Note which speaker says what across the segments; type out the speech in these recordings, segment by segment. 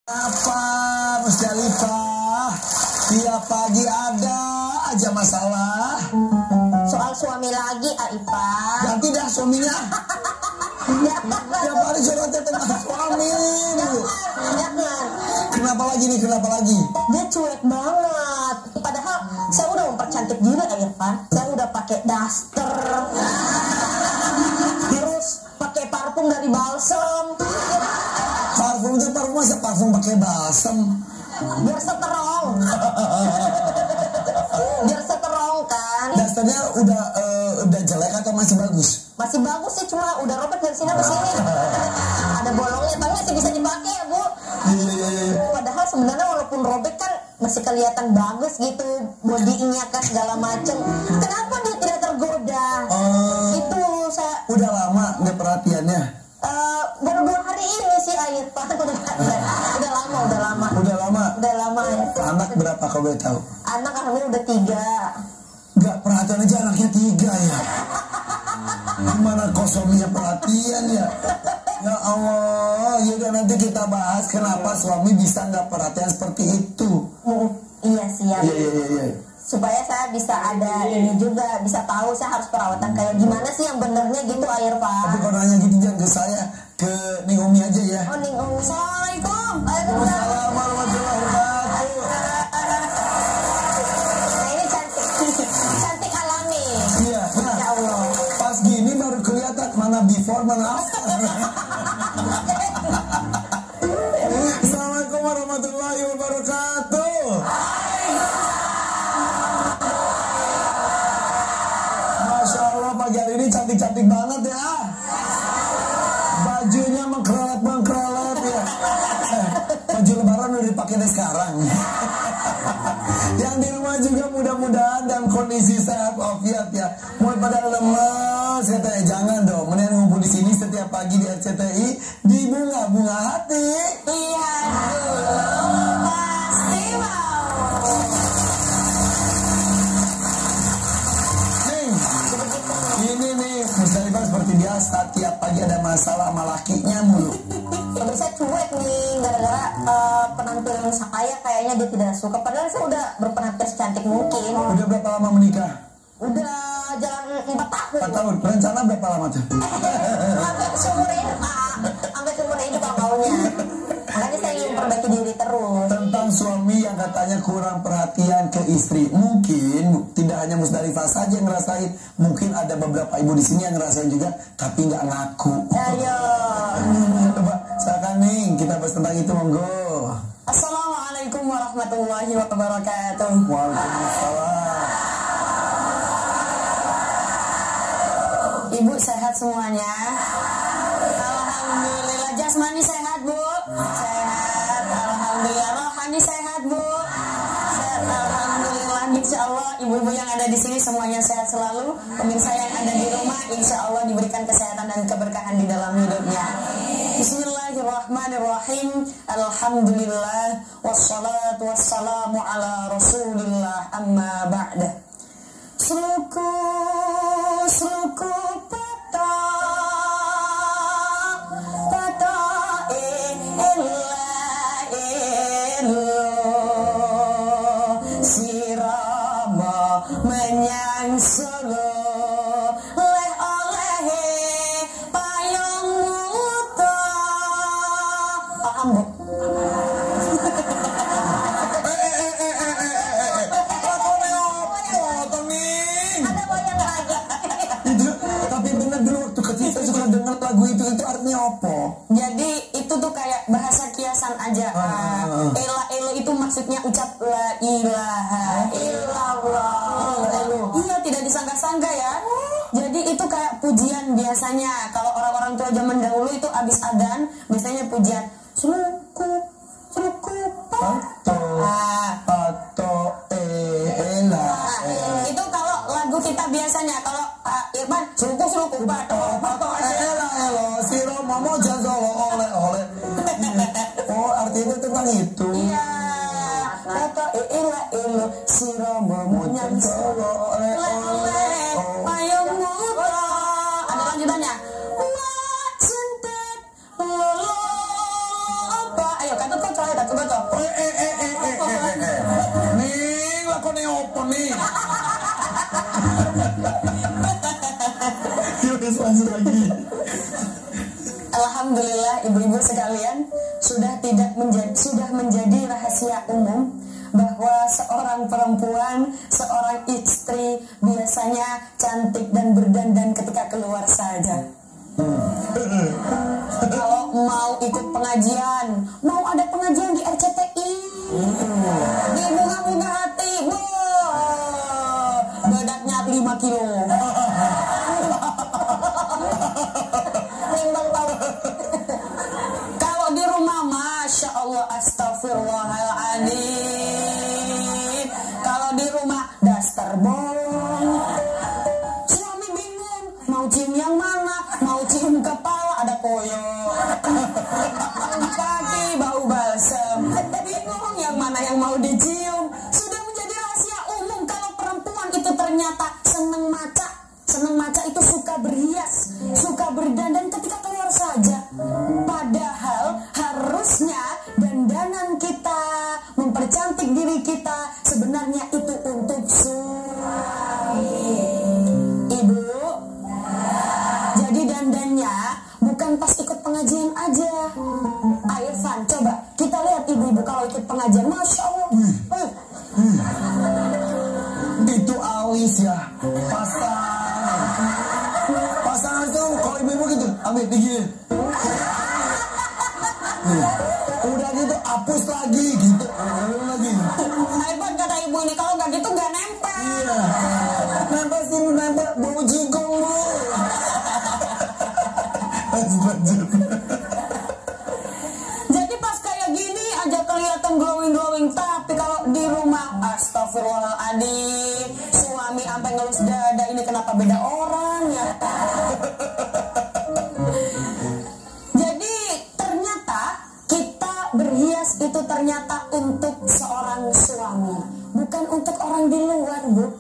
Speaker 1: Apa Musdalifah? Tiap pagi ada aja masalah.
Speaker 2: Soal suami lagi, Aifah.
Speaker 1: Ganti dah suaminya. Tiap hari curhatnya tentang suami.
Speaker 2: Jangan.
Speaker 1: Kenapa lagi nih? Kenapa lagi?
Speaker 2: Dia cuek banget. Padahal saya udah mempercantik diri, Aifah. Saya udah pakai daster. Terus pakai parfum dari balsem.
Speaker 1: Parfum itu parfum, masa parfum pakai balsem?
Speaker 2: Biar seterong. Biar seterong kan.
Speaker 1: Dasternya udah jelek atau masih bagus?
Speaker 2: Masih bagus sih, cuma udah robek dari sini ke sini. Ada bolongnya, tapi masih bisa dipakai ya, Bu.
Speaker 1: Iya.
Speaker 2: Padahal sebenarnya walaupun robek kan masih kelihatan bagus gitu, bodinya kan segala macem. Kenapa dia tidak tergoda? Itu saya
Speaker 1: Udah lama nggak perhatiannya?
Speaker 2: baru 2 hari ini sih, Aifah. Udah lama. Udah lama ya.
Speaker 1: Anak berapa kau boleh tahu?
Speaker 2: Anak alhamdulillah udah 3.
Speaker 1: Nggak perhatian aja anaknya 3 ya. Gimana kau suaminya perhatian ya? Ya Allah, yaudah nanti kita bahas kenapa suami bisa nggak perhatian seperti itu.
Speaker 2: Iya siap.
Speaker 1: Iya.
Speaker 2: Supaya saya bisa ada ini juga, bisa tahu saya harus perawatan kayak gimana sih yang benernya gitu, Aifah.
Speaker 1: Tapi kalau nanya gitu jangan ke saya, ke Ning Umi aja ya.
Speaker 2: Oh, Ning Umi. Assalamualaikum.
Speaker 1: Waalaikumsalam warahmatullahi wabarakatuh.
Speaker 2: Nah, ini cantik alami.
Speaker 1: Iya, nah,
Speaker 2: Ya Allah.
Speaker 1: pas gini baru kelihatan mana before mana after. Assalamualaikum warahmatullahi wabarakatuh. Masya Allah, pagi hari ini cantik-cantik banget ya. Bajunya mengkeralat ya. Baju lebaran udah dipakai deh sekarang. Yang di rumah juga mudah-mudahan dalam kondisi sehat walafiat ya. Mulai pada lemes katanya, jangan dong. Mendingan ngumpul di sini setiap pagi di RCTI di bunga-bunga hati.
Speaker 2: Iya, pasti mau.
Speaker 1: Ini nih Musdalifah seperti biasa, tiap pagi ada masalah sama lakinya mulu.
Speaker 2: Tapi saya cuek nih gara-gara penampilan saya kayaknya dia tidak suka. Padahal saya udah berpenampilan secantik mungkin.
Speaker 1: Udah berapa lama menikah?
Speaker 2: Udah jalan 4 tahun.
Speaker 1: 4 tahun. Rencana berapa lama tuh?
Speaker 2: Sampai seumur hidup, Pak. Sampai seumur hidup Pak maunya. Makanya saya ingin memperbaiki diri terus.
Speaker 1: Tentang suami yang katanya kurang perhatian ke istri, mungkin tidak hanya Musdalifah saja yang ngerasain, mungkin ada beberapa ibu di sini yang ngerasain juga, tapi nggak ngaku.
Speaker 2: Ayo.
Speaker 1: Coba, silakan nih kita bahas tentang itu, monggo.
Speaker 2: Assalamualaikum warahmatullahi wabarakatuh.
Speaker 1: Waalaikumsalam.
Speaker 2: Ibu sehat semuanya? Alhamdulillah. Jasmani sehat, Bu? Sehat. Alhamdulillah. Rohani sehat, Bu? Sehat. Alhamdulillah. Insya Allah ibu-ibu yang ada di sini semuanya sehat selalu. Pemirsa yang ada di rumah insya Allah diberikan kesehatan dan keberkahan di dalam hidupnya. Bismillahirrahmanirrahim. Alhamdulillah. Wassalatu wassalamu ala rasulillah. Amma ba'dah. Sluku pata sirama menyang Solo oleh payung muta. Paham, Bu?
Speaker 1: Tapi bener dulu waktu kecil saya suka dengar lagu itu artinya apa?
Speaker 2: Jadi itu tuh kayak bahasa kiasan aja. Ela itu maksudnya ucap la ilaha illallah. Iya, tidak disangka-sangka ya. Jadi itu kayak pujian biasanya. Kalau orang-orang tua zaman dahulu itu abis adzan biasanya pujian. Sluku pato. Itu kalau lagu kita biasanya. Kalau Irfan sluku pato.
Speaker 1: Siro mamo jazolo oleh. Oh, artinya tentang itu.
Speaker 2: Iya. Pato elo siro mamo jazolo oleh. Payung muta. Ada lanjutannya. Wacentet lo apa? Ayo kata kau coba
Speaker 1: lagi.
Speaker 2: Alhamdulillah ibu-ibu sekalian sudah menjadi rahasia umum bahwa seorang perempuan, seorang istri biasanya cantik dan berdandan ketika keluar saja. Kalau mau ikut pengajian, mau ada pengajian di RCTI, di bunga-bunga hati, bedaknya 5 kilo. Nimbang tahu. Kalau di rumah, masya Allah, astagfirullahaladzim. Kalau di rumah, daster bolong. Suami bingung, mau cium yang mana? Mau cium kepala, ada koyor. Kaki, bau balsem. Bingung yang mana yang mau dicium. Sudah menjadi rahasia umum kalau perempuan itu ternyata seneng maca. Seneng maca itu suka berhias, suka berdandan ketika keluar saja. Padahal harusnya dandanan kita, mempercantik diri kita, sebenarnya itu untuk suami. Ibu, jadi dandannya bukan pas ikut pengajian aja. Irfan, coba kita lihat ibu-ibu kalau ikut pengajian, masya Allah.
Speaker 1: Itu alis ya, pasangan itu kalau ibu-ibu gitu, ambil digigit. Udah gitu, hapus lagi gitu, lagi.
Speaker 2: Hebat kata ibu ini, kalau nggak gitu nggak nempel.
Speaker 1: Iya, nempel sini, nempel bau jigong bu.
Speaker 2: Jadi pas kayak gini aja kelihatan glowing, tapi kalau di rumah, astagfirullahaladzim, suami sampai ngelus dada, ini kenapa beda orang ya? Jadi ternyata kita berhias itu ternyata untuk seorang suami, bukan untuk orang di luar, Bu.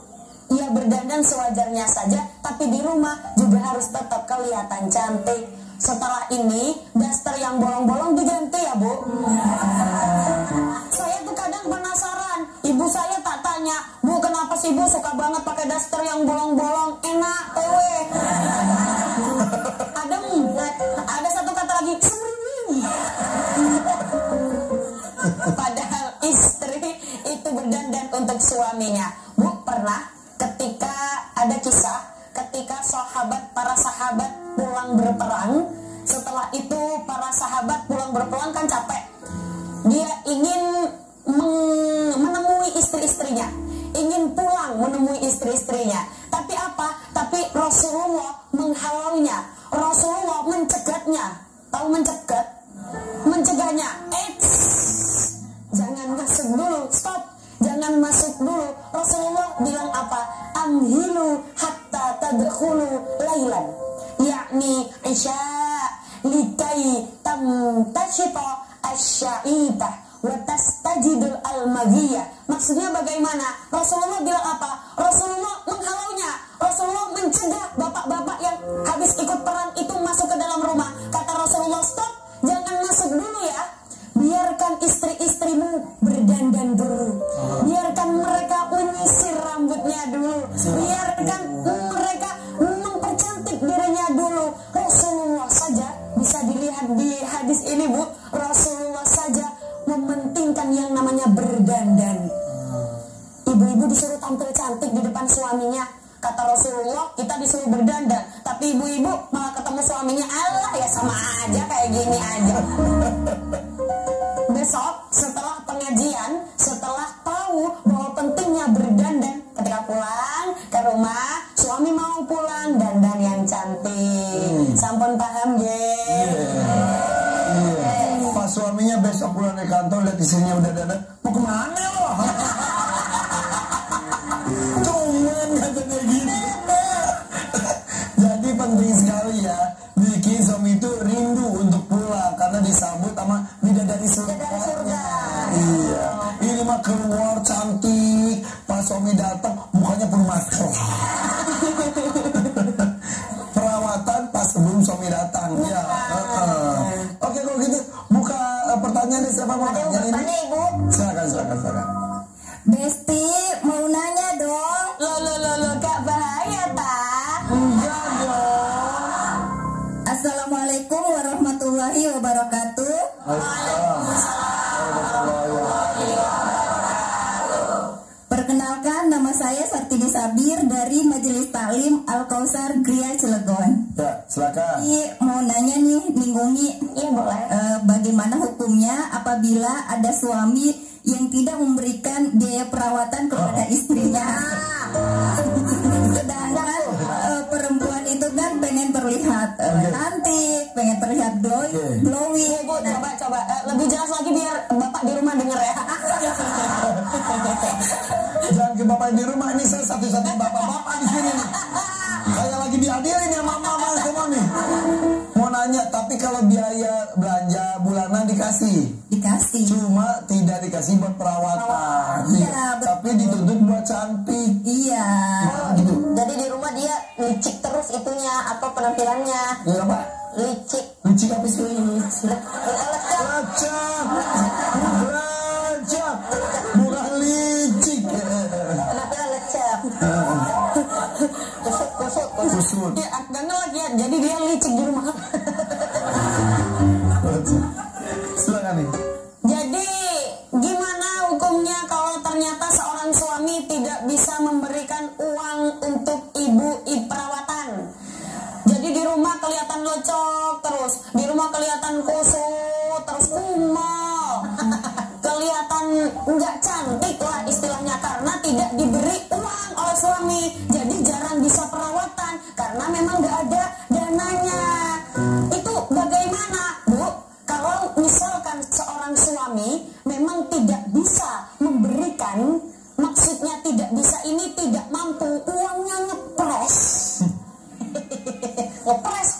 Speaker 2: Ia berdandan sewajarnya saja, tapi di rumah juga harus tetap kelihatan cantik. Setelah ini, daster yang bolong-bolong diganti ya, Bu. Saya tuh kadang penasaran, ibu saya tak tanya, Bu, kenapa sih Bu suka banget pakai daster yang bolong-bolong? Enak, tewe. Ada satu kata lagi, semriwing. Padahal istri itu berdandan untuk suaminya. Bu, pernah ketika ada kisah, ketika para sahabat pulang berperang, setelah itu para sahabat pulang berperang kan capek. Dia ingin menemui istri-istrinya, ingin pulang menemui istri-istrinya. Tapi apa? Tapi Rasulullah menghalaunya, Rasulullah mencegatnya. Tahu mencegat? Mencegahnya. Jangan masuk dulu, stop. Jangan masuk dulu. Rasulullah bilang apa? Amhilu hatta tadkhulu lailan. Yakni isya likai tamtashita asya'ibah wa tastajidul almaghiyah. Maksudnya bagaimana? Rasulullah bilang apa? Rasulullah menghalaunya. Rasulullah mencegah bapak-bapak yang habis ikut perang itu masuk ke dalam rumah. Kata Rasulullah, stop. Jangan masuk dulu ya. Biarkan istri-istrimu berdandan dulu. Biarkan mereka menyisir rambutnya dulu. Biarkan mereka mempercantik dirinya dulu. Rasulullah saja, bisa dilihat di hadis ini, Bu, Rasulullah saja mementingkan yang namanya berdandan. Ibu-ibu disuruh tampil cantik di depan suaminya. Kata Rasulullah, kita disuruh berdandan, tapi ibu-ibu malah ketemu suaminya, Allah ya sama aja, kayak gini aja. Besok setelah pengajian, setelah tahu bahwa pentingnya berdandan, ketika pulang ke rumah, suami mau pulang dandan yang cantik. Sampun paham ye?
Speaker 1: Pas suaminya besok pulang dari kantor lihat istrinya udah dandan, mau kemana lo? Cuman katanya gini. Jadi penting sekali ya, bikin suami itu rindu untuk pulang karena disambut sama bidadari surga. Iya, ini mah keluar cantik, pas suami datang mukanya penuh masker. Perawatan pas sebelum suami datang. Ya. Oke, kalau gitu buka pertanyaan nih, siapa mau nanya ini?
Speaker 2: Ibu.
Speaker 1: Silakan.
Speaker 2: Besti mau nanya dong. Lo Kak bahaya tak?
Speaker 1: Enggak dong.
Speaker 3: warahmatullahi wabarakatuh. Perkenalkan, nama saya Sartini Sabir dari Majelis Taklim Al-Kausar Gria Cilegon.
Speaker 1: Ya, silakan.
Speaker 3: Mau nanya nih, Ninggungi.
Speaker 2: Iya boleh.
Speaker 3: Bagaimana hukumnya apabila ada suami yang tidak memberikan biaya perawatan kepada istrinya? Sedangkan perempuan itu kan pengen terlihat cantik, pengen terlihat glowing.
Speaker 2: Bu, coba lebih jelas lagi biar bapak di rumah denger ya.
Speaker 1: Jangan ke bapak di rumah, ini saya satu-satunya bapak-bapak di sini nih. Saya lagi dihadirin ya mama-mama semua nih. Mau nanya, tapi kalau biaya belanja bulanan dikasih?
Speaker 3: Dikasih.
Speaker 1: Cuma tidak dikasih buat perawatan.
Speaker 3: Iya,
Speaker 1: tapi dituntut buat cantik.
Speaker 3: Iya.
Speaker 1: Gitu.
Speaker 2: Jadi di rumah dia licik terus itunya apa penampilannya?
Speaker 1: Ya apa?
Speaker 2: Licik.
Speaker 1: Licik apa sih?
Speaker 2: Lecak.
Speaker 1: Lecak. Bukan licik.
Speaker 2: Penampilan lecak. Kusut. Ya, agaknya lagi ya. Jadi dia licik di rumah.
Speaker 1: Silakan nih.
Speaker 2: Jadi gimana hukumnya kalau ternyata seorang suami tidak bisa memberikan uang untuk ibu perawatan? Jadi di rumah kelihatan locok terus, di rumah kelihatan kusut terus, kumal, kelihatan nggak cantik lah istilahnya karena tidak diberi uang oleh suami. Jadi jarang bisa perawatan karena memang nggak ada dananya. Itu bagaimana, Bu? Kalau misalkan seorang suami memang tidak bisa memberikan, maksudnya tidak bisa ini tidak mampu, uangnya ngepres. Ngepres.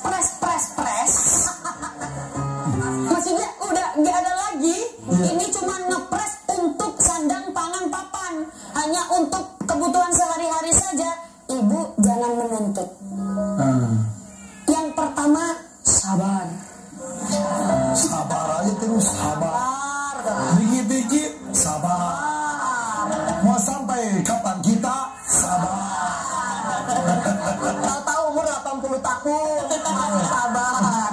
Speaker 2: Maksudnya udah nggak ada lagi. Ini cuma ngepres untuk sandang pangan papan, hanya untuk kebutuhan sehari-hari saja. Ibu jangan menuntut. Yang pertama sabar.
Speaker 1: Sabar aja terus, sabar. Dikit-dikit, sabar. Mau sampai kapan kita? Sabar.
Speaker 2: Tahu-tahu umur 80 tahun. Sabar.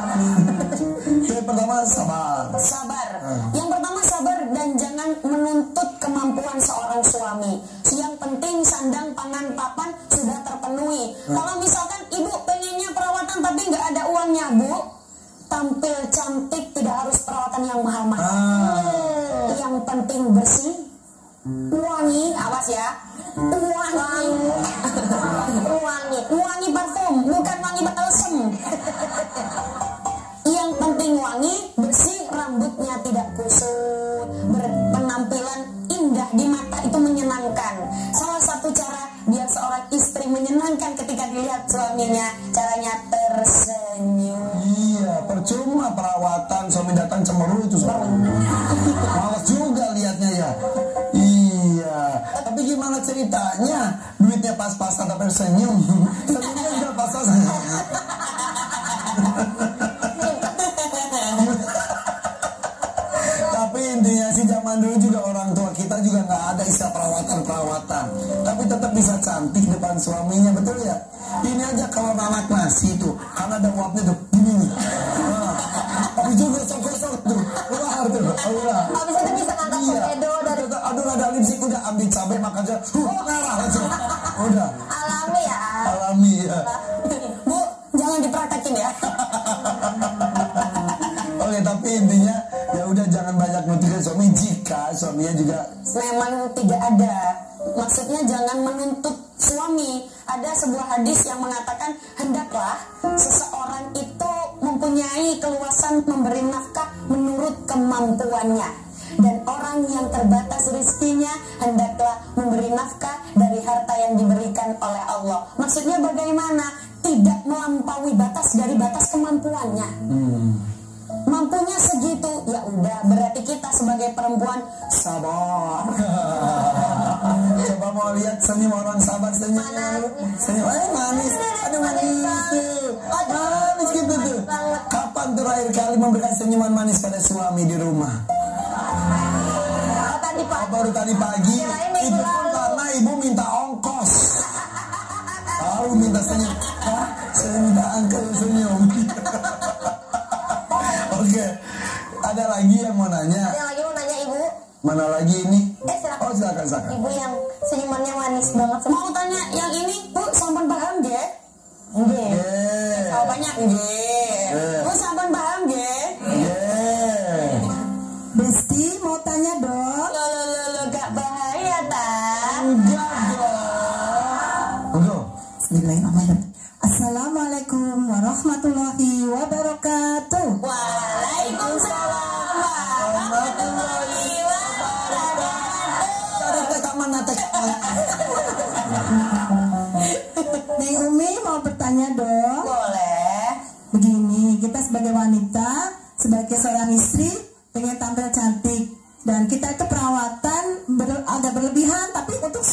Speaker 1: Yang pertama sabar.
Speaker 2: Sabar. Yang pertama sabar dan jangan menuntut kemampuan seorang suami. Yang penting sandang pangan papan sudah terpenuhi. Kalau misalkan ibu pengennya perawatan tapi nggak ada uangnya, Bu, tampil cantik, tidak harus perawatan yang mahal-mahal. Yang penting bersih, wangi, awas ya, wangi parfum, bukan wangi balsem. Yang penting wangi, bersih, rambutnya tidak kusut, berpenampilan indah di mata, itu menyenangkan. Salah satu cara biar seorang istri menyenangkan ketika dilihat suaminya, caranya tersenyum.
Speaker 1: Iya, percuma perawatan, suami datang cemberut itu males juga liatnya ya. Iya, tapi gimana ceritanya? Duitnya pas-pasan tapi senyum. Senyumnya udah pas-pasan. Tapi intinya sih zaman dulu juga orang tua kita juga nggak ada istilah perawatan, tapi tetap bisa cantik depan suaminya, betul ya? Ini aja kalau anak nasi tuh, karena ada uapnya tuh, gini nih. Tapi juga gosok-gosok tuh, keluar tuh, keluar.
Speaker 2: Habis itu bisa ngangkat komedo dari.
Speaker 1: Aduh ada lipstick, udah ambil cabai makan aja, merah langsung. Udah.
Speaker 2: Alami ya.
Speaker 1: Alami ya.
Speaker 2: Bu, jangan dipraktekin ya.
Speaker 1: Oke, tapi intinya ya udah jangan banyak nutupin suami jika suaminya juga
Speaker 2: memang tidak ada. Maksudnya jangan menuntut suami. Ada sebuah hadis yang mengatakan hendaklah seseorang itu mempunyai keluasan memberi nafkah menurut kemampuannya, dan orang yang terbatas rezekinya hendaklah memberi nafkah dari harta yang diberikan oleh Allah. Maksudnya bagaimana? Tidak melampaui batas dari batas kemampuannya. Mampunya segitu, ya udah, berarti kita sebagai perempuan sabar.
Speaker 1: Coba mau lihat senyum orang sabar, senyum. Senyum, manis. Aduh manis tuh. Manis gitu tuh. Kapan terakhir kali memberikan senyuman manis pada suami di rumah? Baru tadi pagi. Itu pun karena ibu minta ongkos. Tahu minta senyum. Saya minta angkel senyum. Oke, Mana lagi ini?
Speaker 2: Silakan.
Speaker 1: Oh silakan.
Speaker 2: Ibu yang senyumannya manis banget. Mau tanya yang ini, Bu, sampun paham nggih? Nggih. Jawabannya nggih. Bu, sampun paham nggih?
Speaker 3: Besti mau tanya dong.
Speaker 2: Lo gak bahaya ta?
Speaker 1: Enggak dong. Enggak.
Speaker 3: Bismillahirrahmanirrahim. Assalamualaikum warahmatullahi wabarakatuh.
Speaker 2: Waalaikumsalam warahmatullahi wabarakatuh.
Speaker 1: Tarik teh ka mana teh?
Speaker 3: Neng Umi mau bertanya dong.
Speaker 2: Boleh.
Speaker 3: Begini, kita sebagai wanita, sebagai seorang istri, pengen tampil cantik. Dan kita itu perawatan agak berlebihan, tapi untuk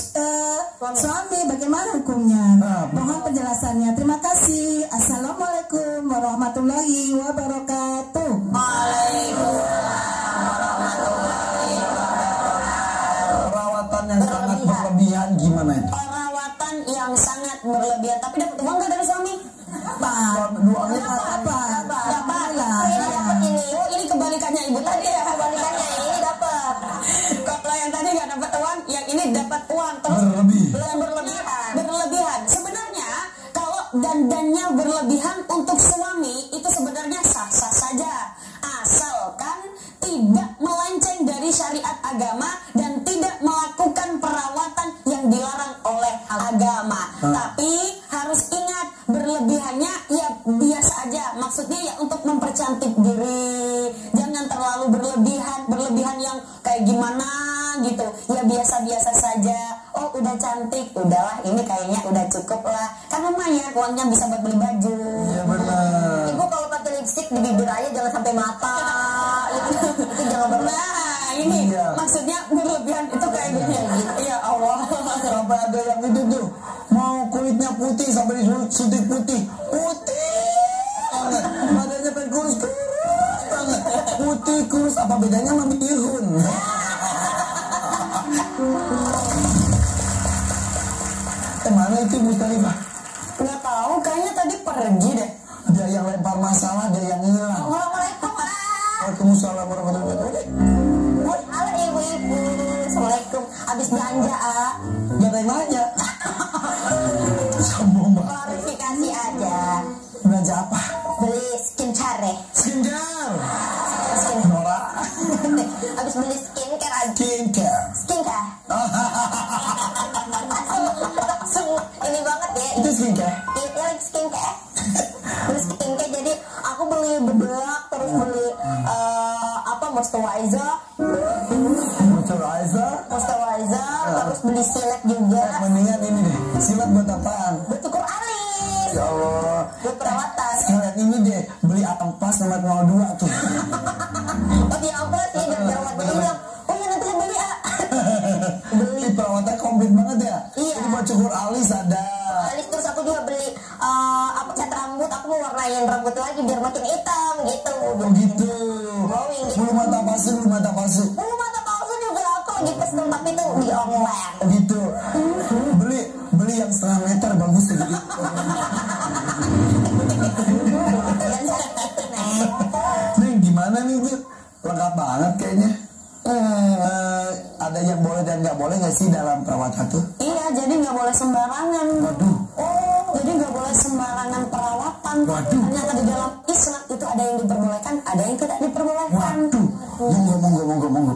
Speaker 3: suami bagaimana hukumnya? Mohon penjelasannya. Terima kasih. Assalamualaikum warahmatullahi wabarakatuh.
Speaker 2: Waalaikumsalam warahmatullahi wabarakatuh.
Speaker 1: Perawatan yang sangat berlebihan gimana itu?
Speaker 2: Perawatan yang sangat berlebihan, tapi dapat uang nggak dari suami?
Speaker 1: Duanya
Speaker 3: Apa?
Speaker 2: Dapat.
Speaker 3: Lah,
Speaker 2: Saya dapat ini. Oh, ini kebalikannya ibu tadi ya. Kebalikannya ini dapat. Kalau yang tadi nggak dapat uang, yang ini dapat uang terus berlebihan. Sebenarnya kalau dandannya berlebihan untuk suami itu sebenarnya sah-sah saja, asalkan tidak melenceng dari syariat agama dan tidak melakukan perawatan yang dilarang oleh agama. Tapi harus ingat, berlebihannya ya biasa aja, maksudnya ya untuk mempercantik diri, jangan terlalu berlebihan yang kayak gimana gitu, ya biasa-biasa saja. Oh udah cantik, udahlah ini kayaknya udah cukup lah, kan lumayan uangnya bisa buat beli baju.
Speaker 1: Iya benar.
Speaker 2: Ibu kalau pakai lipstick di bibir aja jangan sampai mata, itu jangan Nah ini maksudnya berlebihan itu kayak gini. Ya Allah.
Speaker 1: Sampai ada yang itu tuh mau kulitnya putih sampai disuntik putih banget, badannya pengen kurus banget, putih kurus, apa bedanya sama bihun? Mana itu Mustalifah?
Speaker 2: Nggak tahu, kayaknya tadi pergi deh.
Speaker 1: Dia yang lempar masalah, dia yang hilang.
Speaker 2: Assalamualaikum.
Speaker 1: Waalaikumsalam warahmatullahi wabarakatuh.
Speaker 2: Halo ibu-ibu. Assalamualaikum. Abis belanja
Speaker 1: Gak ada yang nanya. Sombong banget.
Speaker 2: klarifikasi aja.
Speaker 1: Belanja apa?
Speaker 2: Beli skincare.
Speaker 1: Skincare. Nora.
Speaker 2: Abis beli skincare aja.
Speaker 1: Skincare.
Speaker 2: Skincare. Langsung ini banget ya.
Speaker 1: Itu skincare.
Speaker 2: Ini lagi skincare. Beli skincare, jadi aku beli bedak, terus beli moisturizer, terus beli silet juga.
Speaker 1: Mendingan ini deh. Silat buat apaan?
Speaker 2: Buat ukur alis.
Speaker 1: Ya Allah.
Speaker 2: Buat perawatan.
Speaker 1: Sekalian ini deh, beli Amplas nomor 02 tuh.
Speaker 2: Oh dia amplas ya, dan perawatan bilang, oh ya nanti beli beli.
Speaker 1: Ini perawatan komplit banget ya.
Speaker 2: Iya.
Speaker 1: Ini buat cukur alis ada.
Speaker 2: Alis, terus aku juga beli cat rambut, aku mau warnain rambut lagi biar makin hitam gitu.
Speaker 1: Oh gitu.
Speaker 2: Glowing gitu.
Speaker 1: Bulu mata palsu.
Speaker 2: Bulu mata palsu juga aku lagi pesen, tapi tuh di online.
Speaker 1: Oh gitu. Beli yang 1/2 meter bagus sedikit.
Speaker 2: Dan itu nih.
Speaker 1: Nih gimana nih tuh? Lengkap banget kayaknya. Ada yang boleh dan nggak boleh nggak sih dalam perawatan tuh?
Speaker 2: Iya, jadi nggak boleh sembarangan.
Speaker 1: Waduh.
Speaker 2: Oh, jadi nggak boleh sembarangan perawatan.
Speaker 1: Waduh.
Speaker 2: Ternyata di dalam Islam itu ada yang diperbolehkan, ada yang tidak diperbolehkan.
Speaker 1: Waduh. Monggo.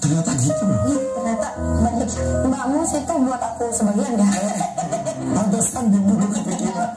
Speaker 1: Ternyata gitu loh.
Speaker 2: Ih, ternyata banyak Mbak Mus itu buat aku sebagian ya.
Speaker 1: Pantesan dibunuh kepikiran.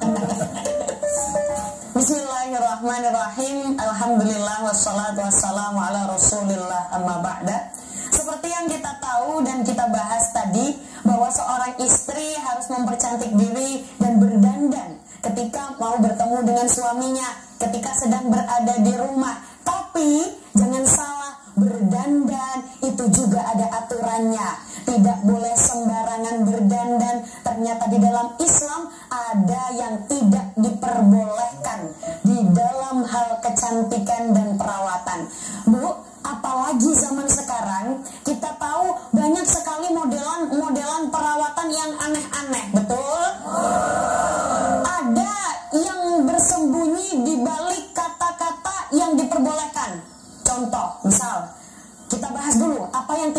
Speaker 2: Bismillahirrahmanirrahim. Alhamdulillah wassalatu wassalamu ala rasulillah amma ba'da. Seperti yang kita tahu dan kita bahas tadi, bahwa seorang istri harus mempercantik diri dan berdandan ketika mau bertemu dengan suaminya, ketika sedang berada di rumah. Tapi jangan salah, berdandan itu juga ada aturannya. Tidak boleh sembarangan berdandan. Ternyata di dalam Islam ada yang tidak diperbolehkan di dalam hal kecantikan dan perawatan. Bu, apalagi zaman sekarang kita tahu banyak sekali modelan perawatan yang aneh-aneh, betul? Ada yang bersembunyi di balik kata-kata yang diperbolehkan. Contoh, misal kita bahas dulu apa yang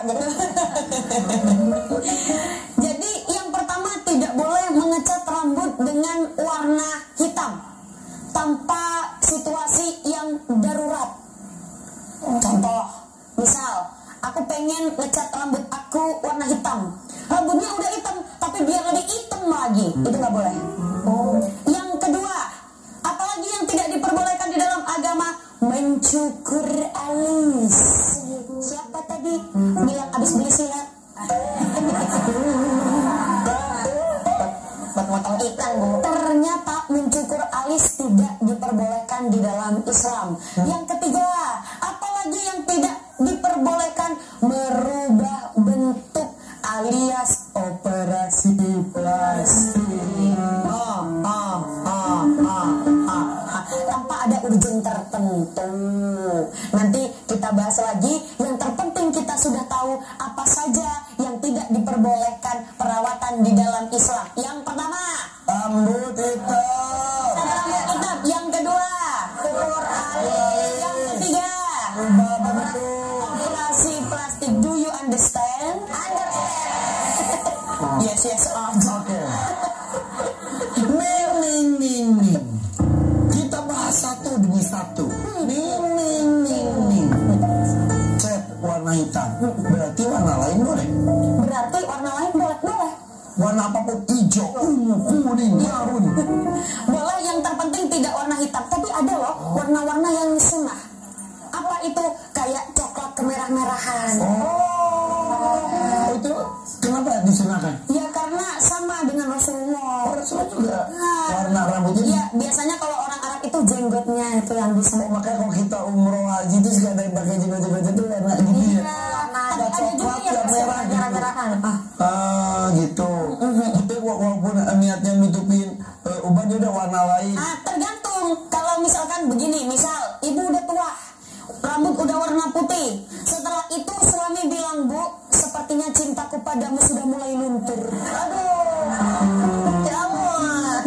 Speaker 2: Jadi jadi yang pertama tidak boleh mengecat rambut dengan warna hitam tanpa situasi yang darurat. Contoh, misal aku pengen ngecat rambut aku warna hitam, rambutnya udah hitam tapi biar lebih hitam lagi, itu nggak boleh. Yang kedua, apalagi yang tidak diperbolehkan di dalam agama, mencukur alis. Siapa tadi bilang abis beli silat? Potong ikan, Bu. Ternyata mencukur alis tidak diperbolehkan di dalam Islam. Yang ketiga, apalagi yang tidak diperbolehkan, merubah bentuk alias operasi plastik. Tanpa ada urgen tertentu. Nanti kita bahas lagi. Yang terpenting kita sudah tahu apa saja yang tidak diperbolehkan perawatan di dalam Islam. Yang pertama,
Speaker 1: rambut hitam.
Speaker 2: rambut hitam. Yang kedua, cukur alis. Yang ketiga,
Speaker 1: Rubah bentuk.
Speaker 2: operasi plastik. Do you understand? Yes, yes.
Speaker 1: Oke. Ning. Kita bahas satu demi satu. Ning. Cat warna hitam. Berarti warna lain boleh.
Speaker 2: Berarti warna lain boleh?
Speaker 1: Warna apapun, hijau, ungu, kuning, marun.
Speaker 2: Boleh, yang terpenting tidak warna hitam. Tapi ada loh warna-warna yang sunnah. Apa itu? Kayak coklat kemerah-merahan.
Speaker 1: Itu kenapa disunahkan?
Speaker 2: Ya karena sama dengan Rasulullah.
Speaker 1: Rasulullah juga warna rambutnya.
Speaker 2: Ya biasanya kalau orang Arab itu jenggotnya itu yang bisa.
Speaker 1: Makanya kalau kita umroh haji itu suka ada yang pakai jenggot-jenggot itu warna gitu ya.
Speaker 2: Ada juga yang merah-merahan.
Speaker 1: Gitu. Tapi walaupun niatnya nutupin uban, dia udah warna lain.
Speaker 2: Tergantung. Kalau misalkan begini, misal ibu udah tua, rambut udah warna putih. Setelah itu suami bilang, Bu, sepertinya cintaku padamu sudah mulai luntur. Aduh, jangan.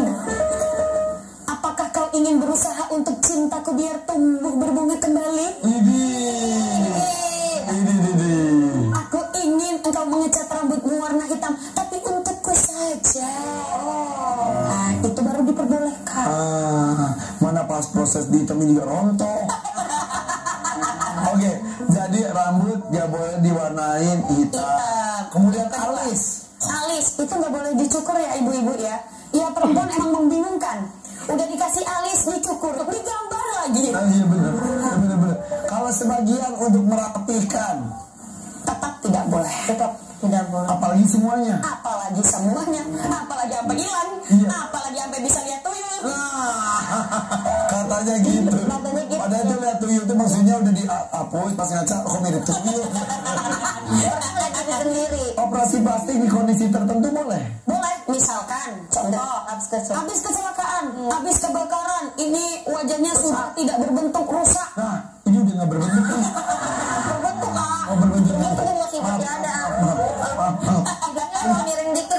Speaker 2: Apakah kau ingin berusaha untuk cintaku biar tumbuh berbunga kembali? Aku ingin engkau mengecat rambutmu warna hitam, tapi untukku saja. Itu baru diperbolehkan.
Speaker 1: Mana pas proses dihitamin juga rontok. Oke, jadi rambut gak boleh diwarnain hitam. Kemudian alis.
Speaker 2: Alis itu nggak boleh dicukur ya ibu-ibu ya. Ya perempuan emang membingungkan. Udah dikasih alis dicukur, digambar lagi.
Speaker 1: Iya benar. Kalau sebagian untuk merapikan,
Speaker 2: Tetap tidak boleh. Tetap tidak boleh.
Speaker 1: apalagi semuanya.
Speaker 2: Apalagi semuanya, apalagi sampai hilang,
Speaker 1: Iya.
Speaker 2: apalagi sampai bisa lihat tuyul.
Speaker 1: Katanya gitu.
Speaker 2: Katanya gitu.
Speaker 1: Padahal itu lihat tuyul itu maksudnya udah dihapus pas ngaca, kok mirip tuyul.
Speaker 2: Orang lagi sendiri.
Speaker 1: Operasi plastik di kondisi tertentu boleh.
Speaker 2: Boleh, misalkan contoh habis kecelakaan, habis kebakaran, ini wajahnya sudah tidak berbentuk, rusak.
Speaker 1: Nah, ini udah nggak berbentuk nih.
Speaker 2: Berbentuk
Speaker 1: Oh, berbentuk.
Speaker 2: Itu masih ada. Agaknya mau miring dikit.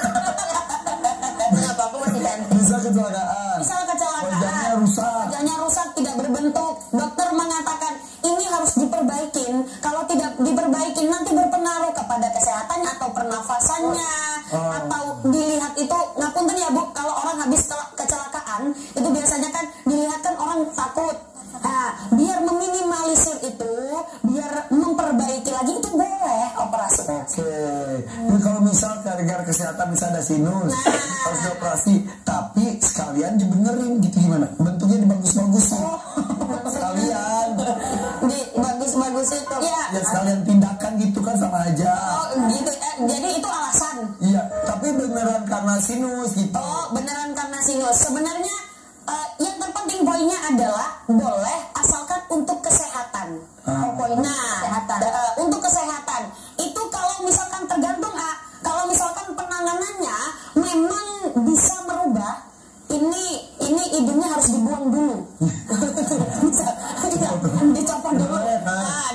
Speaker 2: Kenapa aku masih ganti?
Speaker 1: Bisa kecelakaan.
Speaker 2: Misal kecelakaan,
Speaker 1: Wajahnya rusak.
Speaker 2: wajahnya rusak, tidak berbentuk. Dokter mengatakan ini harus diperbaikin. Kalau tidak diperbaikin nanti berpengaruh kepada kesehatannya atau pernafasannya, atau dilihat itu ngapunten ya Bu, kalau orang habis kecelakaan itu biasanya kan dilihat kan orang takut. Nah, biar meminimalisir itu, biar memperbaiki lagi itu boleh operasi.
Speaker 1: Oke. Ini kalau misal gara-gara kesehatan bisa ada sinus, harus dioperasi, tapi sekalian dibenerin gitu gimana? Bentuknya dibagus-bagusin. Sekalian.
Speaker 2: Bagus itu. Ya.
Speaker 1: Ya sekalian tindakan gitu kan sama aja.
Speaker 2: Gitu. Jadi itu alasan.
Speaker 1: Iya, tapi beneran karena sinus gitu.
Speaker 2: Beneran karena sinus. Sebenarnya yang terpenting poinnya adalah boleh asalkan untuk kesehatan. Poinnya kesehatan. Untuk kesehatan itu kalau misalkan tergantung kalau misalkan penanganannya memang bisa merubah, ini hidungnya harus dibuang dulu. Dicopot dulu.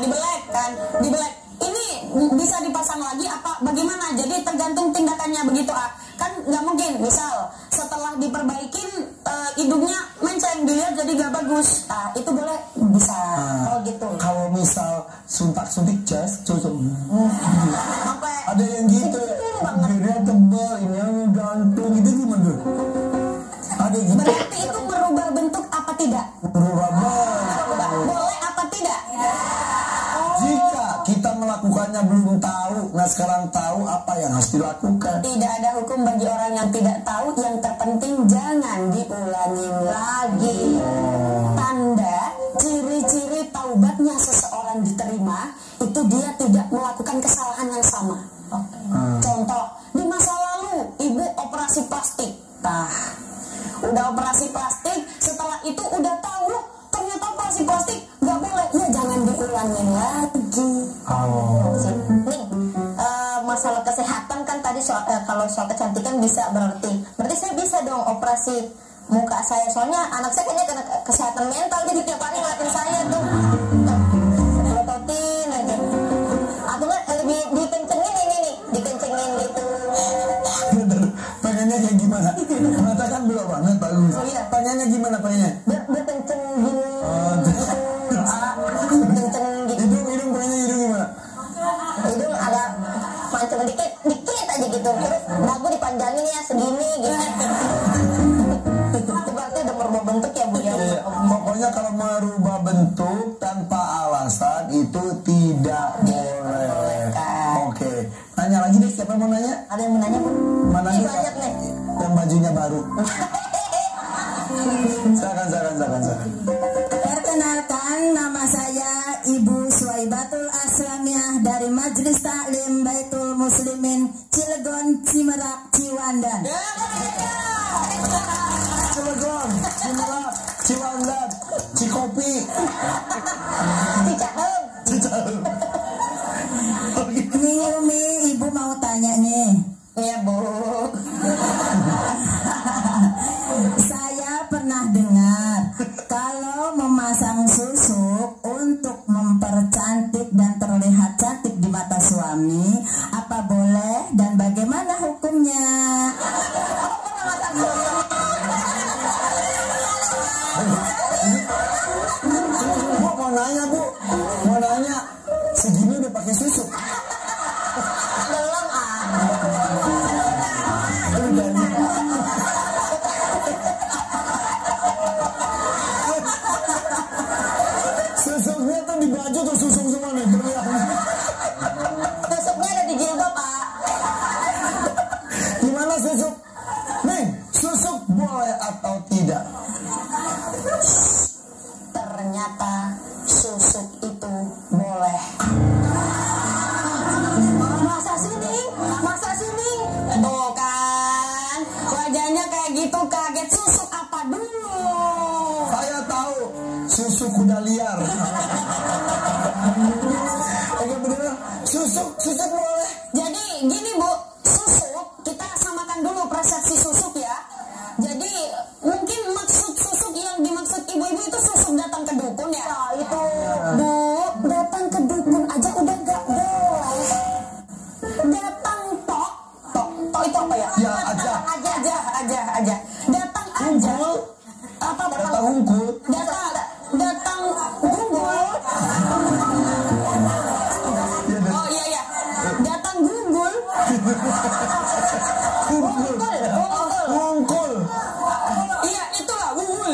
Speaker 2: Dibelek kan, dibelek. Ini bisa dipasang lagi apa bagaimana? Jadi tergantung tindakannya begitu kan nggak mungkin. Misal setelah diperbaikin hidungnya menceng, dilihat jadi nggak bagus. Itu boleh bisa. Kalau gitu.
Speaker 1: Kalau misal suntik tes susuk.
Speaker 2: Sampai
Speaker 1: Ada yang gitu. Bibirnya tebal, ini yang gantung, itu gimana tuh? Ada yang gitu.
Speaker 2: berarti itu merubah bentuk apa tidak?
Speaker 1: Berubah bentuk.
Speaker 2: Boleh apa tidak?
Speaker 1: Jika kita melakukannya belum tahu, nah sekarang tahu apa yang harus dilakukan.
Speaker 2: Tidak ada hukum bagi orang yang tidak tahu. Yang terpenting jangan diulangi lagi. Tanda ciri-ciri taubatnya seseorang diterima itu dia tidak melakukan kesalahan yang sama. Contoh, di masa lalu ibu operasi plastik. Nah, udah operasi plastik, setelah itu udah tahu loh, ternyata operasi plastik nggak boleh. Ya jangan diulangi lagi.
Speaker 4: Nih, masalah kesehatan kan tadi kalau soal kecantikan bisa berarti saya bisa dong operasi muka saya, soalnya anak saya kayaknya kena kesehatan mental, jadi tiap hari ngeliatin saya tuh melototin aja, atau nggak lebih dikencengin ini nih, dikencengin gitu.
Speaker 1: Pengennya kayak gimana? Mengatakan belum banget bagus.
Speaker 4: Oh, iya.
Speaker 1: Pengennya gimana pengennya?
Speaker 4: Berkenceng gini, kenceng gitu.
Speaker 1: Hidung pengennya hidung gimana?
Speaker 4: Hidung agak mancung dikit aja gitu, terus dagu dipanjangin ya segini gitu. Itu berarti udah merubah bentuk ya Bu ya.
Speaker 1: Pokoknya kalau merubah bentuk tanpa alasan itu tidak boleh. Oke. Nanya lagi deh, siapa yang mau nanya?
Speaker 4: Ada yang mau nanya Bu?
Speaker 1: Mana
Speaker 4: Ih,
Speaker 1: nih,
Speaker 4: banyak nih.
Speaker 1: yang bajunya baru. Silakan.
Speaker 3: Perkenalkan, nama saya Ibu Suwaibatul Aslamiah dari Majelis Taklim Baitul Muslimin Cilegon, Cimerak, Ciwandan.
Speaker 1: Cilegon, Cimerak, Ciwandan, Cikopi, Cicahem.
Speaker 3: Nih Umi, Ibu mau tanya nih.
Speaker 2: Iya Bu.
Speaker 3: Saya pernah dengar kalau memasang susuk untuk mempercantik dan terlihat cantik di mata suami, apa boleh dan bagaimana hukumnya?
Speaker 1: Bu, mau nanya, segini udah pakai susuk?
Speaker 4: Belum
Speaker 1: Susuknya tuh di baju tuh susuk semua nih, terlihat.
Speaker 4: Tusuknya ada di jilbab
Speaker 1: Gimana susuk? Nih, susuk boleh atau tidak?
Speaker 2: Ternyata susuk itu boleh. Masa sini? Tuh kan, wajahnya kayak gitu kaget. Susuk apa dulu?
Speaker 1: Saya tahu susuk kuda liar. Oke bener, susuk boleh.
Speaker 2: Jadi gini Bu, susuk kita samakan dulu persepsi susuk ya. Jadi mungkin maksud susuk yang dimaksud ibu-ibu itu susuk datang ke dukun ya.
Speaker 4: itu.
Speaker 2: Bu, datang ke dukun aja udah gak boleh. Datang tok itu apa ya?
Speaker 1: Ya, aja.
Speaker 2: Datang aja. Apa
Speaker 1: Datang unggul.
Speaker 2: datang gunggul. Oh iya. Datang gunggul.
Speaker 1: Unggul.
Speaker 2: Iya, itulah gunggul.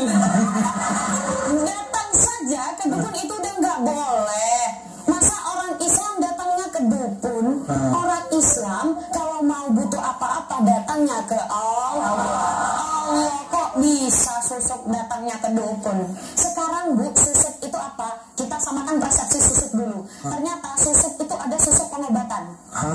Speaker 2: Datang saja ke dukun itu udah nggak boleh. Masa orang Islam datangnya ke dukun? Orang Islam kalau mau butuh apa-apa datangnya ke Allah. Kok bisa susuk datangnya ke dukun? Sekarang Bu, susuk itu apa? Kita samakan persepsi susuk dulu. Ternyata susuk itu ada susuk pengobatan.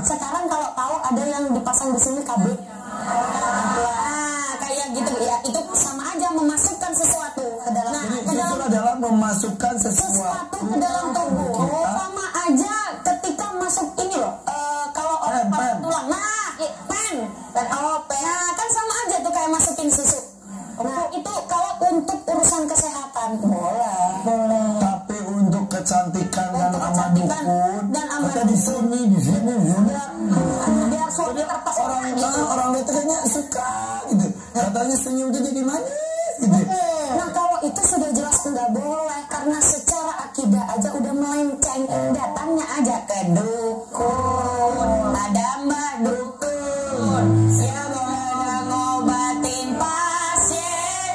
Speaker 2: Sekarang kalau tahu ada yang dipasang di sini kabel. Nah, kayak gitu ya. Itu sama aja memasukkan sesuatu ke dalam.
Speaker 1: Jadi susuk adalah memasukkan
Speaker 2: sesuatu ke dalam tubuh. Sama aja ketika masuk ini loh. Kalau orang patah tulang, pen. Nah, kan sama aja tuh kayak masukin susuk. Nah, itu kalau untuk urusan kesehatan boleh.
Speaker 1: Tapi untuk kecantikan dan sama dukun,
Speaker 2: dan sama
Speaker 1: kita di sini.
Speaker 2: Biar suami terpesona gitu.
Speaker 1: Orang itu kayaknya suka gitu. Katanya senyumnya jadi manis gitu.
Speaker 2: Nah, kalau itu sudah jelas nggak boleh karena secara akidah aja udah melenceng. Datangnya aja ke dukun, ada mbak dukun yang boleh ngobatin pasien.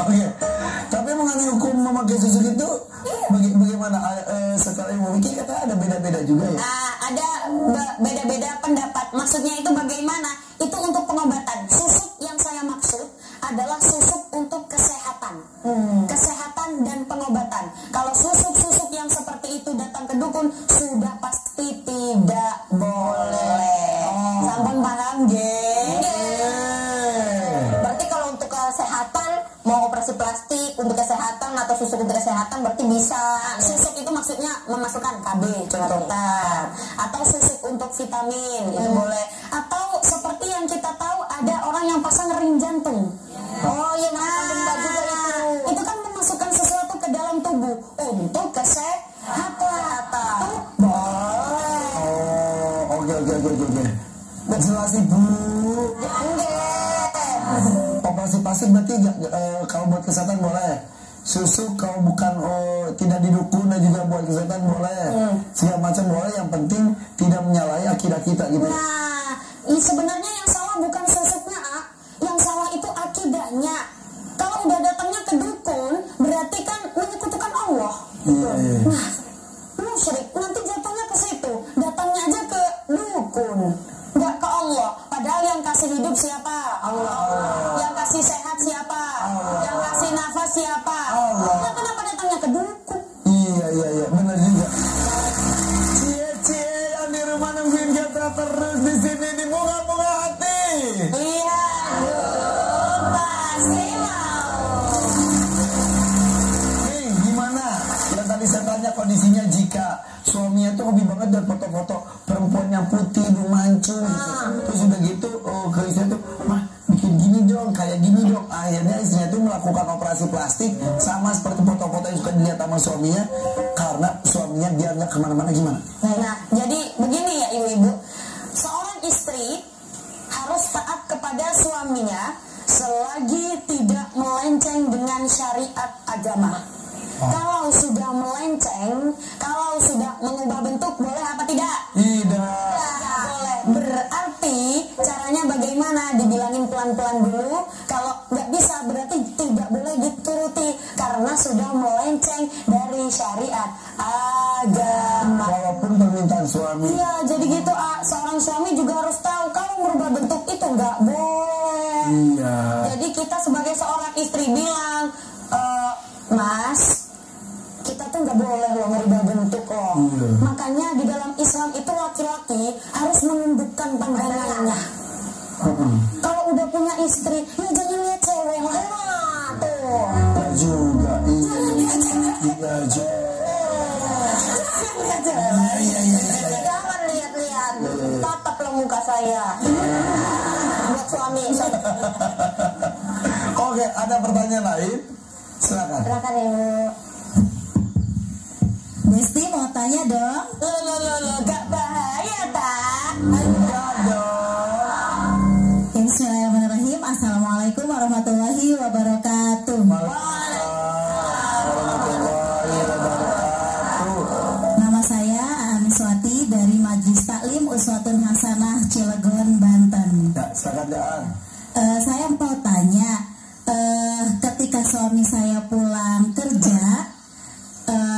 Speaker 1: Oke, tapi mengenai hukum memakai susuk itu bagaimana secara umum? Ini kata ada beda-beda juga ya?
Speaker 2: Ada beda-beda pendapat. Maksudnya itu bagaimana? Itu untuk pengobatan. Susuk yang saya maksud adalah susuk untuk kesehatan, kesehatan dan pengobatan. Kalau susuk-susuk yang seperti itu datang ke dukun sudah pasti tidak boleh. Sampun paham, geng?
Speaker 4: Berarti kalau untuk kesehatan mau operasi plastik untuk kesehatan atau susuk untuk kesehatan berarti bisa.
Speaker 2: Susuk itu maksudnya memasukkan KB, contohnya, atau susuk untuk vitamin itu boleh. Atau seperti yang kita tahu ada orang yang pasang ring jantung.
Speaker 4: Oh iya, benda juga
Speaker 2: Itu kan memasukkan sesuatu ke dalam tubuh untuk kesehatan. Boleh.
Speaker 1: Oh, oke. Jelas Ibu. Operasi plastik berarti kalau buat kesehatan boleh. Susuk kalau bukan tidak didukun dan juga buat kesehatan boleh. Segala macam boleh, yang penting tidak menyalahi akidah kita gitu.
Speaker 2: Nah, sebenarnya yang salah bukan susuknya, yang salah itu akidahnya. Kalau udah datangnya ke dukun, berarti kan menyekutukan Allah.
Speaker 1: Iya.
Speaker 2: Nah, musyrik nanti jatuhnya ke situ. Datangnya aja ke dukun, nggak ke Allah. Padahal yang kasih hidup siapa? Allah. Yang kasih sehat siapa? Yang kasih nafas siapa? Nah, kenapa datangnya ke dukun?
Speaker 1: Iya, benar juga. Cie yang di rumah nungguin kita terus di sini di bunga-bunga hati.
Speaker 2: Iya, pasti mau.
Speaker 1: Nih, gimana? Yang tadi saya tanya kondisinya jika suaminya tuh hobi banget dan foto-foto perempuan yang putih, hidung mancung gitu. Terus udah gitu, ke istrinya tuh, mah bikin gini dong, kayak gini dong. Akhirnya istrinya tuh melakukan operasi plastik sama seperti foto-foto yang suka dilihat sama suaminya, karena suaminya biar nggak kemana-mana. Gimana?
Speaker 2: Nah, jadi begini ya ibu-ibu, seorang istri harus taat kepada suaminya selagi tidak melenceng dengan syariat agama. Kalau sudah melenceng, kalau sudah mengubah bentuk, boleh apa tidak?
Speaker 1: Tidak.
Speaker 2: Tidak boleh. Berarti caranya bagaimana? Dibilangin pelan-pelan dulu. Kalau nggak bisa berarti tidak boleh dituruti karena sudah melenceng dari syariat agama.
Speaker 1: Walaupun permintaan suami.
Speaker 2: Iya, jadi gitu. Seorang suami juga harus tahu kalau merubah bentuk itu nggak boleh.
Speaker 1: Iya.
Speaker 2: Jadi kita sebagai seorang istri bilang, Mas, kita tuh nggak boleh loh merubah bentuk loh. Makanya di dalam Islam itu laki-laki harus menundukkan pandangannya. Kalau udah punya istri, ya jangan lihat cewek lah. Tuh.
Speaker 1: Ya juga.
Speaker 2: Jangan lihat cewek.
Speaker 1: Iya juga.
Speaker 2: Jangan lihat cewek.
Speaker 1: Iya.
Speaker 4: Jangan lihat-lihat, tatap lo muka saya. Buat suami.
Speaker 1: Oke, ada pertanyaan lain? Silakan.
Speaker 4: Silakan ibu.
Speaker 3: Besti mau tanya dong.
Speaker 2: Loh, gak bahaya tak?
Speaker 1: Enggak dong.
Speaker 3: Bismillahirrahmanirrahim. Assalamualaikum warahmatullahi wabarakatuh.
Speaker 1: Warahmatullahi wabarakatuh.
Speaker 3: Nama saya Aniswati dari Majelis Taklim Uswatun Hasanah Cilegon, Banten.
Speaker 1: Ya, silakan Daan.
Speaker 3: Saya mau tanya, ketika suami saya pulang kerja,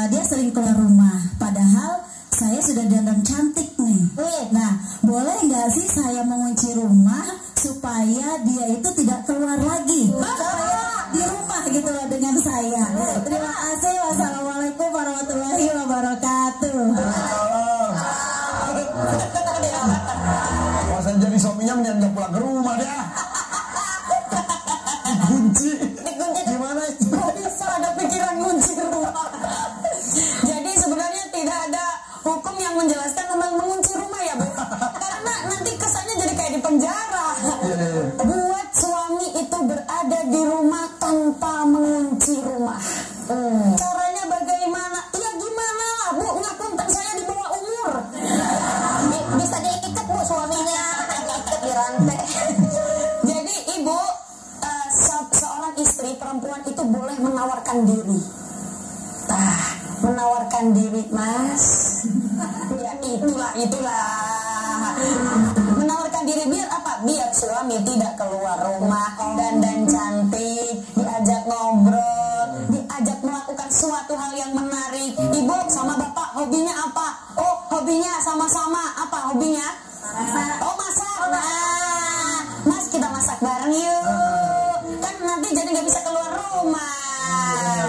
Speaker 3: dia sering keluar rumah, padahal saya sudah dandan cantik nih. Nah, boleh nggak sih saya mengunci rumah supaya dia itu tidak keluar lagi? Supaya di rumah gitu loh dengan saya. Terima kasih. Wassalamualaikum warahmatullahi wabarakatuh.
Speaker 1: Kalau saya jadi suaminya mendingan pulang ke rumah dah. Dikunci. Gimana itu?
Speaker 2: Kok bisa ada pikiran kunci rumah? Jadi sebenarnya tidak ada hukum yang menjelaskan tentang mengunci rumah ya Bu. Karena nanti kesannya jadi kayak di penjara. Buat suami itu berada di rumah tanpa mengunci rumah. Caranya bagaimana? Ya gimana lah Bu, menawarkan diri, Mas. Ya itulah. Menawarkan diri biar apa? Biar suami tidak keluar rumah, dandan cantik, diajak ngobrol, diajak melakukan suatu hal yang menarik. Ibu sama bapak hobinya apa? Oh, hobinya sama-sama. Apa hobinya? Oh, masak. Nah, Mas, kita masak bareng yuk. Kan nanti jadi nggak bisa keluar rumah.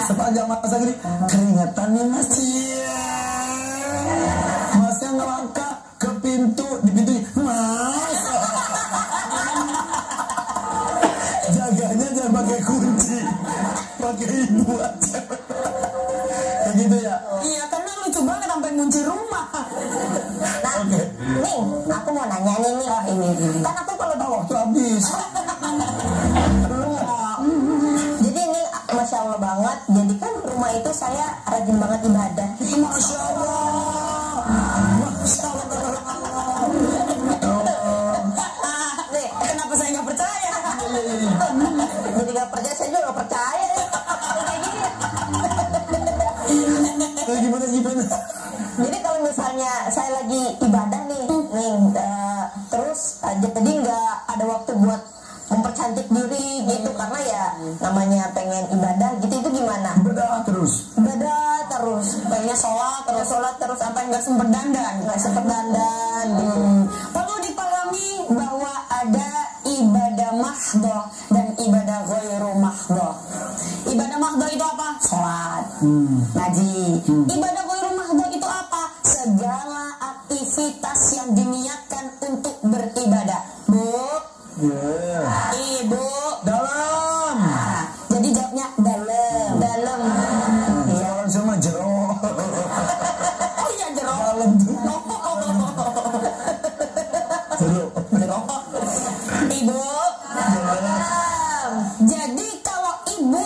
Speaker 1: Sepanjang masa gini keringatan nih Mas. Masnya ngelangkah ke pintu, di pintunya Mas. Jaganya jangan pakai kunci, pakai ibu aja. Kayak gitu ya.
Speaker 2: Iya, karena lucu banget sampai ngunci rumah.
Speaker 4: Nah, Ning, aku mau nanya nih, ini. Kan aku kalau bawa
Speaker 1: Waktu habis.
Speaker 4: jadi ini Masya Allah banget. Jadi kan rumah itu saya rajin banget ibadah.
Speaker 1: Masya Allah. Masya Allah.
Speaker 4: Nih,
Speaker 2: Kenapa saya nggak percaya?
Speaker 4: jadi gak percaya, saya juga gak percaya.
Speaker 1: Gimana?
Speaker 4: Jadi kalau misalnya saya lagi ibadah nih, terus jadi nggak ada waktu buat mempercantik diri gitu, karena ya namanya pengen ibadah gitu, itu gimana?
Speaker 1: Ibadah terus.
Speaker 4: Ibadah terus, pengennya sholat terus sampai nggak sempet dandan.
Speaker 2: Perlu dipahami bahwa ada ibadah mahdoh dan ibadah ghairu mahdoh. Ibadah mahdoh itu apa? Sholat, ngaji. Ibadah ghairu mahdoh itu apa? Segala aktivitas yang diniatkan untuk beribadah. Bu,
Speaker 1: Yeah.
Speaker 2: Ibu,
Speaker 1: Dalam.
Speaker 2: jadi jawabnya dalam.
Speaker 1: Ya orang sama jero.
Speaker 2: Oh iya, jero.
Speaker 1: Dalam tuh. Jero.
Speaker 2: Ibu, jadi kalau ibu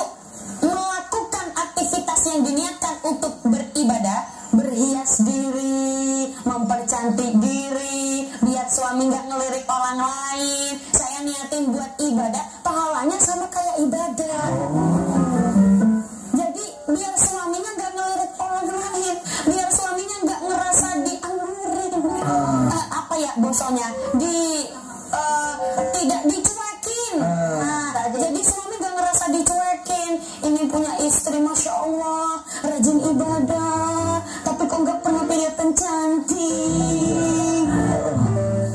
Speaker 2: melakukan aktivitas yang diniatkan untuk beribadah, berhias diri, mempercantik diri, biar suami nggak ngelirik orang lain, saya niatin buat ibadah, pahalanya sama kayak ibadah. Jadi biar suaminya nggak ngelirik orang lain, biar suaminya nggak ngerasa dianggurin, apa ya bosonya, tidak dicuekin. Nah, jadi suami gak ngerasa dicuekin. Ini punya istri, Masya Allah, rajin ibadah, tapi kok gak pernah kelihatan cantik.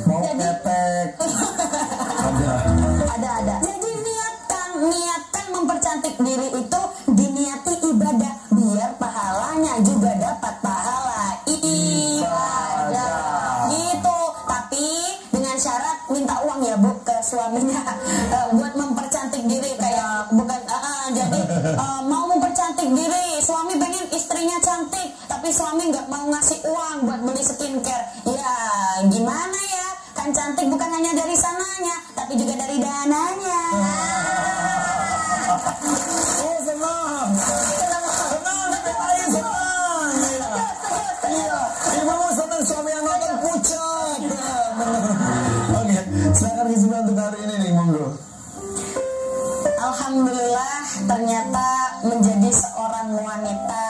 Speaker 1: Mau ketek.
Speaker 2: Ada. Jadi niatkan mempercantik diri itu diniati ibadah, biar pahalanya juga dapat pahala ibadah. Gitu. Tapi dengan syarat minta uang ya Bu ke suaminya buat mempercantik diri, kayak bukan jadi mau mempercantik diri, suami pengen istrinya cantik tapi suami nggak mau ngasih uang buat beli skincare, ya gimana ya, kan cantik bukan hanya dari sananya tapi juga dari dananya.
Speaker 1: Oh senang. Iya. Ibu mau senang suami yang nonton pucat. Oke, silakan kesimpulan untuk hari ini nih, monggo.
Speaker 2: Alhamdulillah, ternyata menjadi seorang wanita,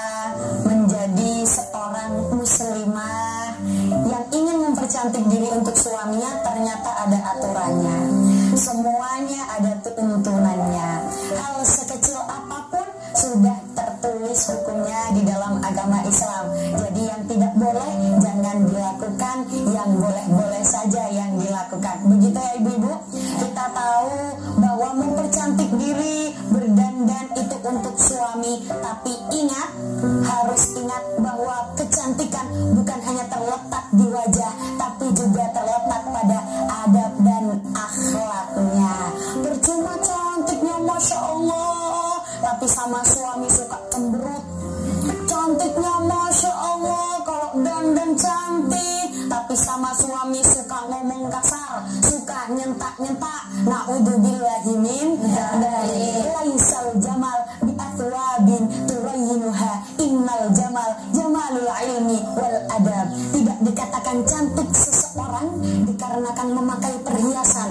Speaker 2: menjadi seorang muslimah yang ingin mempercantik diri untuk suaminya, ternyata ada aturannya. Semuanya ada tuntunannya. Hal sekecil apapun sudah tertulis hukumnya di dalam agama Islam. Jadi yang tidak boleh jangan dilakukan, yang boleh-boleh saja yang dilakukan. Begitu ya ibu-ibu. Kita tahu bahwa mempercantik diri, berdandan itu untuk suami, tapi harus ingat bahwa kecantikan bukan hanya terletak di wajah, tapi juga terletak pada adab dan akhlaknya. Percuma cantiknya Masya Allah, tapi sama suami suka cemberut. Cantiknya Masya Allah, kalau dandan cantik, tapi sama suami suka ngomong kasar, suka nyentak-nyentak. Na'udzubillahi min dzalik. Laisal jamal bi athwabin turayyinuha, innal jamal jamalul ilmi wal adab. Tidak dikatakan cantik seseorang dikarenakan memakai perhiasan,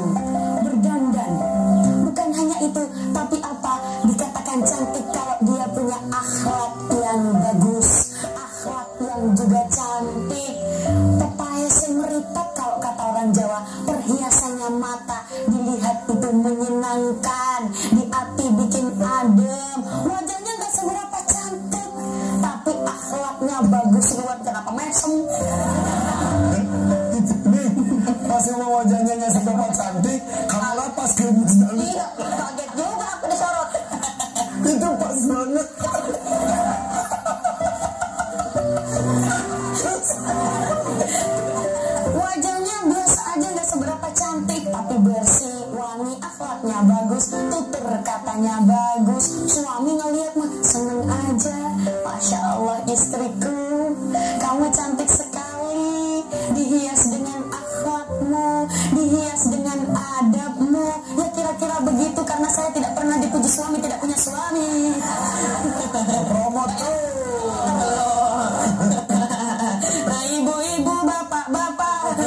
Speaker 2: berdandan. Bukan hanya itu, tapi apa? Dikatakan cantik kalau dia punya akhlak yang bagus, akhlaknya bagus ruwet, kenapa mesem?
Speaker 1: Nih, pas ngomong wajahnya si bapak cantik, kamu lapas ke musnah.
Speaker 4: Iya, kaget juga aku disorot.
Speaker 1: Itu pas banget.
Speaker 2: Wajahnya biasa aja, nggak seberapa cantik, tapi bersih, wangi, akhlaknya bagus, tutur katanya bagus. Suami ngeliat mah seneng aja. Masya Allah istriku, kamu cantik sekali, dihias dengan akhlakmu, dihias dengan adabmu. Ya kira-kira begitu, karena saya tidak pernah dipuji suami, tidak punya suami.
Speaker 1: Promot tuh.
Speaker 2: Nah ibu-ibu, bapak-bapak.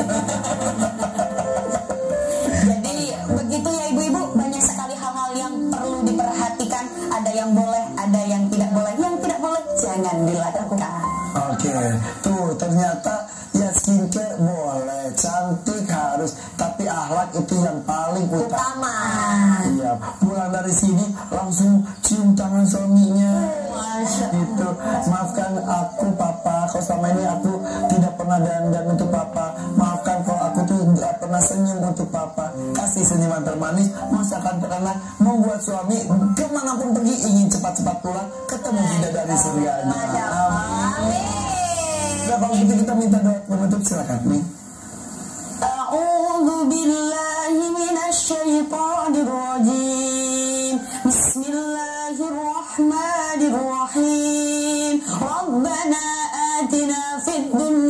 Speaker 2: Jadi begitu ya ibu-ibu, banyak sekali hal-hal yang perlu diperhatikan. Ada yang boleh, ada yang tidak boleh. Yang tidak boleh jangan dilakukan.
Speaker 1: Oke, tuh ternyata ya skincare boleh, cantik harus, tapi akhlak itu yang paling utama. Iya, pulang dari sini langsung cium tangan suaminya. Gitu, maafkan aku papa, kalau selama ini aku tidak pernah dandan untuk papa. Maafkan kalau aku tuh tidak pernah senyum untuk papa. Kasih senyuman termanis, masakan pernah membuat suami kemanapun pergi ingin cepat-cepat pulang ketemu bidadari surganya. Nah, kalau gitu kita minta doa penutup, silakan nih.
Speaker 2: A'udzu billahi minasyaitonir rajim. Bismillahirrahmanirrahim. Rabbana atina fid dunya